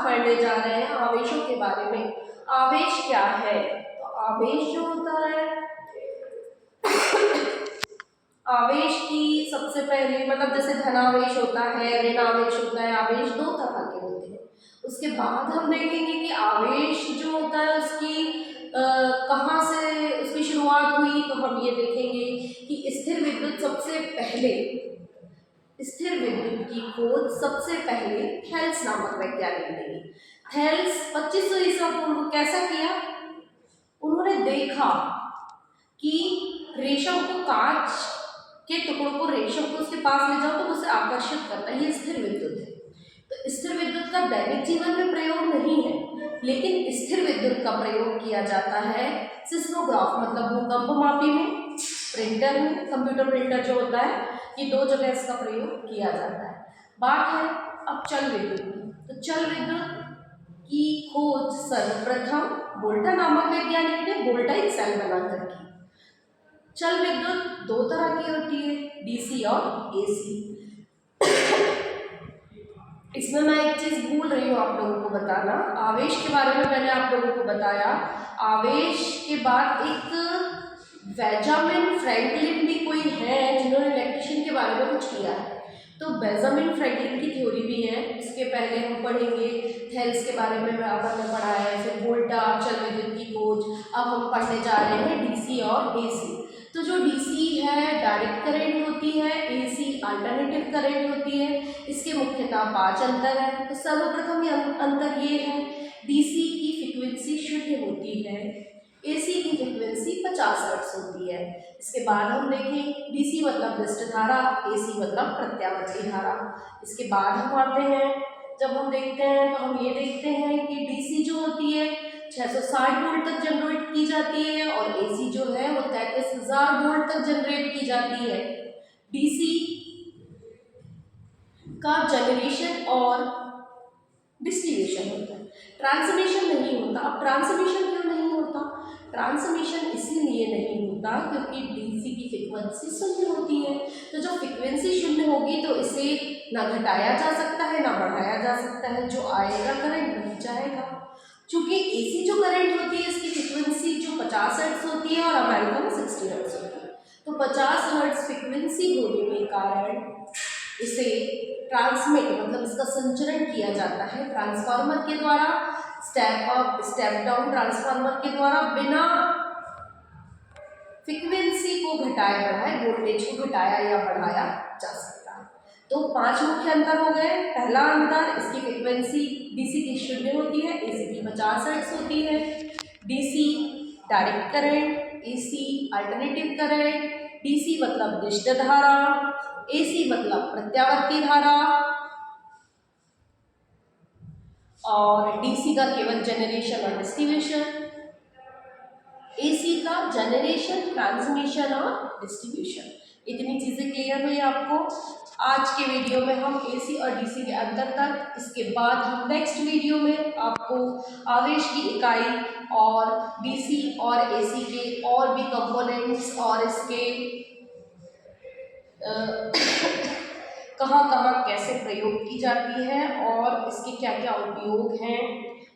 पढ़ने जा रहे हैं आवेशों के बारे में। आवेश क्या है? तो आवेश जो होता है, आवेश की सबसे पहले मतलब जैसे धनावेश होता है, ऋणावेश होता है, आवेश दो तरह के होते हैं। उसके बाद हम देखेंगे कि आवेश जो होता है उसकी कहाँ से उसकी शुरुआत हुई। तो हम ये देखेंगे कि स्थिर विद्युत सबसे पहले, स्थिर विद्युत की खोज सबसे पहले थेल्स नामक वैज्ञानिक ने की। थेल्स 2500 ईसा पूर्व कैसा किया? उन्होंने देखा कि रेशम को, कांच के टुकड़ों को, रेशम को उसके पास ले जाओ तो उसे आकर्षित करता है। ये स्थिर विद्युत है। तो स्थिर विद्युत का दैनिक जीवन में प्रयोग नहीं है, लेकिन स्थिर विद्युत का प्रयोग किया जाता है सिस्मोग्राफ मतलब भूकंप मापी में, प्रिंटर में, कंप्यूटर प्रिंटर जो होता है, ये दो जगह इसका प्रयोग किया जाता है। बात है अब चल विद्युत की। तो चल विद्युत की खोज सर्वप्रथम वोल्टा नामक वैज्ञानिक ने वोल्टाइक सेल बनाकर की। चल विद्युत दो तरह की होती है, डीसी और एसी। इसमें मैं एक चीज भूल रही हूँ आप लोगों को बताना, आवेश के बारे में मैंने आप लोगों को बताया। आवेश के बाद एक बेंजामिन फ्रैंकलिन भी कोई है जिन्होंने इलेक्ट्रिशियन के बारे में कुछ किया है। तो बेंजामिन फ्रैंकलिन की थ्योरी भी है। इसके पहले हम पढ़ेंगे थेल्स के बारे में अपन ने पढ़ा है, फिर वोल्टा, चल विद्युत की खोज। अब हम पढ़ने जा रहे हैं डीसी और एसी। तो जो डीसी है डायरेक्ट करंट होती है, एसी अल्टरनेटिव करंट होती है। इसके मुख्यतः 5 अंतर है। तो सर्वप्रथम ये अंतर ये है, डीसी की फ्रीक्वेंसी शून्य होती है, एसी की फ्रीक्वेंसी 50 हर्ट्ज होती है। इसके बाद हम देखें डीसी मतलब विशिष्ट धारा, एसी मतलब प्रत्यावर्ती धारा। इसके बाद हम आते हैं, जब हम देखते हैं तो हम ये देखते हैं कि डीसी जो होती है 660 वोल्ट तक जनरेट की जाती है और एसी जो है वो 33,000 वोल्ट तक जनरेट की जाती है। डीसी का जनरेशन और डिस्ट्रीब्यूशन होता है, ट्रांसमिशन नहीं होता। अब ट्रांसमिशन क्यों नहीं होता? ट्रांसमिशन इसीलिए नहीं होता क्योंकि डीसी की फ्रीक्वेंसी शून्य होती है। तो जब फ्रीक्वेंसी शून्य होगी तो इसे ना घटाया जा सकता है ना बढ़ाया जा सकता है, जो आएगा करंट नहीं जाएगा। चूंकि एसी जो करंट होती है इसकी फ्रीक्वेंसी जो 50 हर्ट्ज होती है और अमेरिका में 60 हर्ट्ज होती है। तो 50 हर्ट्ज फ्रीक्वेंसी होने के कारण इसे ट्रांसमिट मतलब इसका संचरण किया जाता है ट्रांसफार्मर के द्वारा, step up step down transformer के द्वारा, बिना फ्रीक्वेंसी को घटाए बढ़ाए, वोल्टेज को घटाया या बढ़ाया जा सकता है। तो 5 मुख्य अंतर हो गए। पहला अंतर, इसकी फ्रीक्वेंसी डीसी की शून्य होती है, एसी की 50 हर्ट्ज होती है। DC direct current, AC alternative current. DC मतलब विशिष्ट धारा, एसी मतलब प्रत्यावर्ती धारा। और डीसी का केवल जनरेशन और डिस्ट्रीब्यूशन, एसी का जनरेशन, ट्रांसमिशन और डिस्ट्रीब्यूशन। इतनी चीजें क्लियर हुई आपको। आज के वीडियो में हम एसी और डीसी के अंतर तक, इसके बाद हम नेक्स्ट वीडियो में आपको आवेश की इकाई और डीसी और एसी के और भी कंपोनेंट्स और इसके कहाँ कहाँ कैसे प्रयोग की जाती है और इसके क्या क्या उपयोग हैं,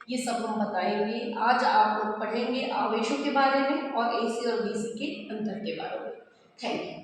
ये सब हम बताएंगे। आज आप लोग पढ़ेंगे आवेशों के बारे में और एसी और डीसी के अंतर के बारे में। Thank you.